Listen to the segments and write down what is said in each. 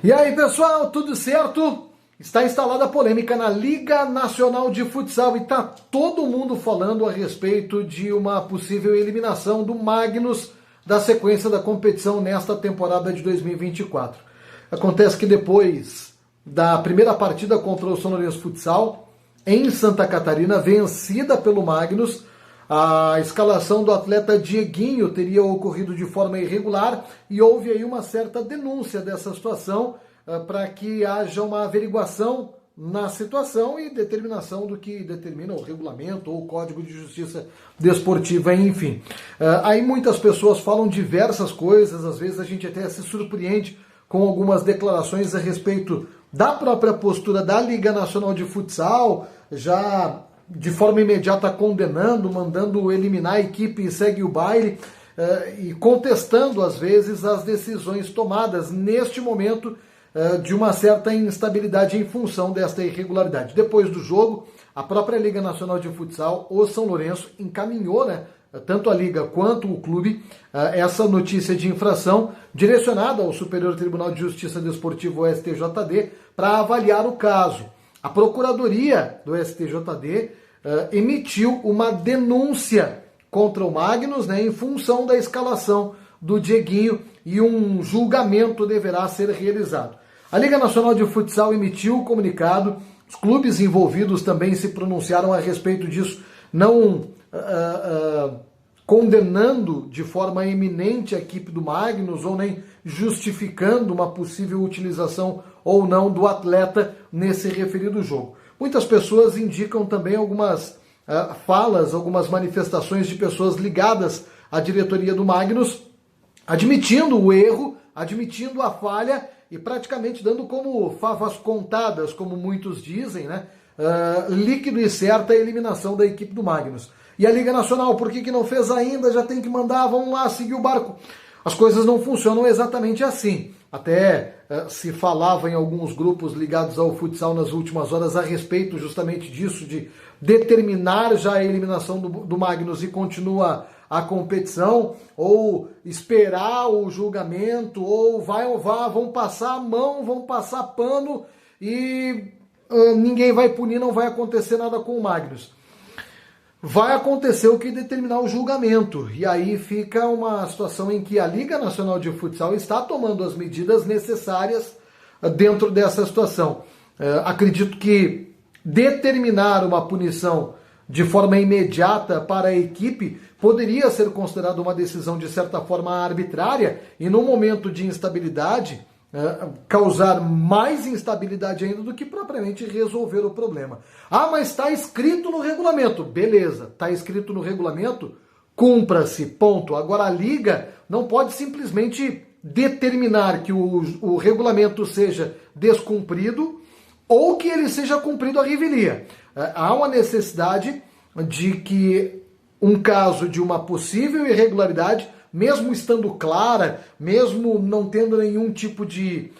E aí, pessoal, tudo certo? Está instalada a polêmica na Liga Nacional de Futsal e está todo mundo falando a respeito de uma possível eliminação do Magnus da sequência da competição nesta temporada de 2024. Acontece que depois da primeira partida contra o São Lourenço Futsal, em Santa Catarina, vencida pelo Magnus, a escalação do atleta Dieguinho teria ocorrido de forma irregular e houve aí uma certa denúncia dessa situação para que haja uma averiguação na situação e determinação do que determina o regulamento ou o Código de Justiça Desportiva, enfim. Aí muitas pessoas falam diversas coisas, às vezes a gente até se surpreende com algumas declarações a respeito da própria postura da Liga Nacional de Futsal, já de forma imediata condenando, mandando eliminar a equipe e segue o baile, e contestando às vezes as decisões tomadas neste momento de uma certa instabilidade em função desta irregularidade. Depois do jogo, a própria Liga Nacional de Futsal, o São Lourenço, encaminhou, tanto a Liga quanto o clube, essa notícia de infração direcionada ao Superior Tribunal de Justiça Desportiva, o STJD, para avaliar o caso. A Procuradoria do STJD emitiu uma denúncia contra o Magnus, em função da escalação do Dieguinho, e um julgamento deverá ser realizado. A Liga Nacional de Futsal emitiu o comunicado, os clubes envolvidos também se pronunciaram a respeito disso, não condenando de forma eminente a equipe do Magnus ou nem justificando uma possível utilização ou não do atleta nesse referido jogo. Muitas pessoas indicam também algumas falas, algumas manifestações de pessoas ligadas à diretoria do Magnus, admitindo o erro, admitindo a falha e praticamente dando como favas contadas, como muitos dizem, líquido e certa a eliminação da equipe do Magnus. E a Liga Nacional, por que não fez ainda? Já tem que mandar, vamos lá, seguir o barco. As coisas não funcionam exatamente assim. Até se falava em alguns grupos ligados ao futsal nas últimas horas a respeito justamente disso, de determinar já a eliminação do Magnus e continua a competição, ou esperar o julgamento, ou vão passar a mão, vão passar pano e ninguém vai punir, não vai acontecer nada com o Magnus. Vai acontecer o que determinar o julgamento, e aí fica uma situação em que a Liga Nacional de Futsal está tomando as medidas necessárias dentro dessa situação. Acredito que determinar uma punição de forma imediata para a equipe poderia ser considerado uma decisão de certa forma arbitrária e num momento de instabilidade causar mais instabilidade ainda do que propriamente resolver o problema. Ah, mas está escrito no regulamento. Beleza, está escrito no regulamento, cumpra-se, ponto. Agora a Liga não pode simplesmente determinar que o regulamento seja descumprido ou que ele seja cumprido à revelia. Há uma necessidade de que um caso de uma possível irregularidade, mesmo estando clara, mesmo não tendo nenhum tipo de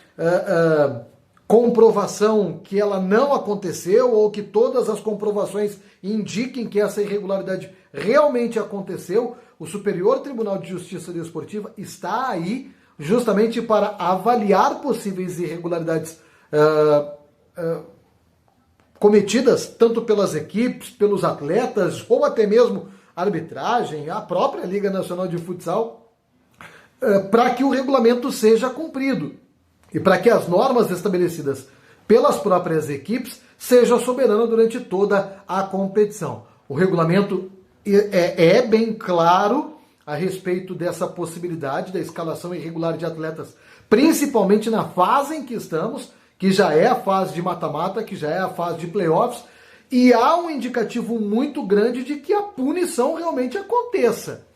comprovação que ela não aconteceu ou que todas as comprovações indiquem que essa irregularidade realmente aconteceu, o Superior Tribunal de Justiça Desportiva está aí justamente para avaliar possíveis irregularidades cometidas tanto pelas equipes, pelos atletas ou até mesmo a arbitragem, a própria Liga Nacional de Futsal, para que o regulamento seja cumprido e para que as normas estabelecidas pelas próprias equipes sejam soberanas durante toda a competição. O regulamento é bem claro a respeito dessa possibilidade da escalação irregular de atletas, principalmente na fase em que estamos, que já é a fase de mata-mata, que já é a fase de playoffs, e há um indicativo muito grande de que a punição realmente aconteça.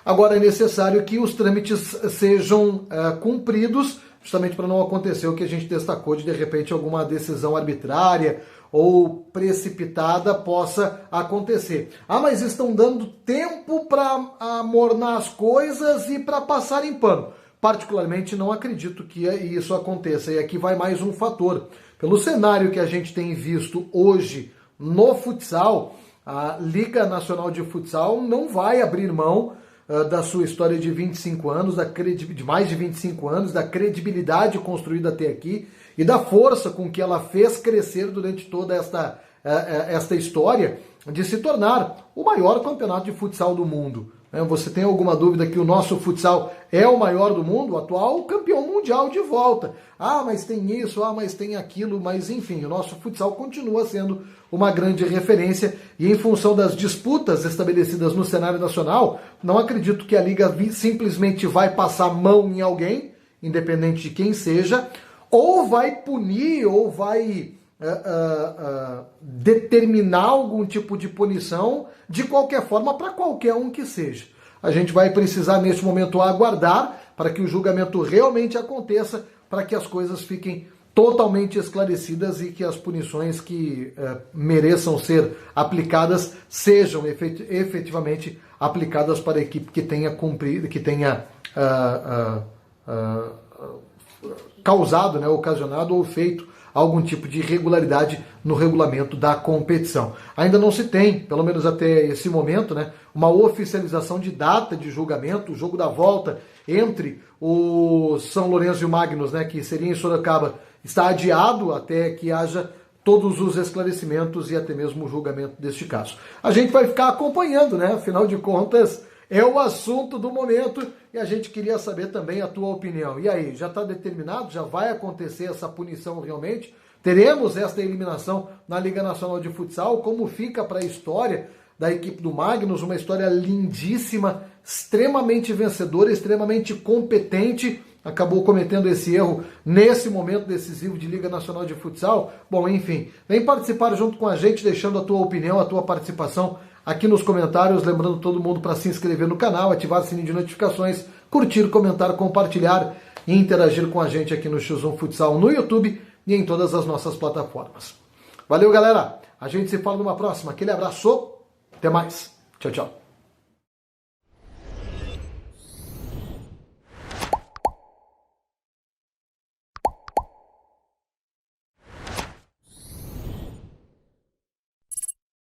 Agora é necessário que os trâmites sejam cumpridos, justamente para não acontecer o que a gente destacou de repente alguma decisão arbitrária ou precipitada possa acontecer. Ah, mas estão dando tempo para amornar as coisas e para passar em pano. Particularmente não acredito que isso aconteça. E aqui vai mais um fator. Pelo cenário que a gente tem visto hoje no futsal, a Liga Nacional de Futsal não vai abrir mão da sua história de 25 anos, de mais de 25 anos, da credibilidade construída até aqui e da força com que ela fez crescer durante toda esta história de se tornar o maior campeonato de futsal do mundo. Você tem alguma dúvida que o nosso futsal é o maior do mundo? O atual campeão mundial de volta. Ah, mas tem isso, mas tem aquilo, mas enfim, o nosso futsal continua sendo uma grande referência e em função das disputas estabelecidas no cenário nacional, não acredito que a Liga simplesmente vai passar mão em alguém, independente de quem seja, ou vai punir, ou vai determinar algum tipo de punição de qualquer forma para qualquer um que seja. A gente vai precisar neste momento aguardar para que o julgamento realmente aconteça, para que as coisas fiquem totalmente esclarecidas e que as punições que mereçam ser aplicadas sejam efetivamente aplicadas para a equipe que tenha cumprido, que tenha causado, ocasionado ou feito algum tipo de irregularidade no regulamento da competição. Ainda não se tem, pelo menos até esse momento, uma oficialização de data de julgamento. O jogo da volta entre o São Lourenço e o Magnus, que seria em Sorocaba, está adiado até que haja todos os esclarecimentos e até mesmo o julgamento deste caso. A gente vai ficar acompanhando, afinal de contas, é o assunto do momento e a gente queria saber também a tua opinião. E aí, já está determinado? Já vai acontecer essa punição realmente? Teremos esta eliminação na Liga Nacional de Futsal? Como fica para a história da equipe do Magnus? Uma história lindíssima, extremamente vencedora, extremamente competente. Acabou cometendo esse erro nesse momento decisivo de Liga Nacional de Futsal. Bom, enfim, vem participar junto com a gente, deixando a tua opinião, a tua participação aqui nos comentários, lembrando todo mundo para se inscrever no canal, ativar o sininho de notificações, curtir, comentar, compartilhar e interagir com a gente aqui no X1 Futsal no YouTube e em todas as nossas plataformas. Valeu, galera! A gente se fala numa próxima. Aquele abraço, até mais. Tchau, tchau.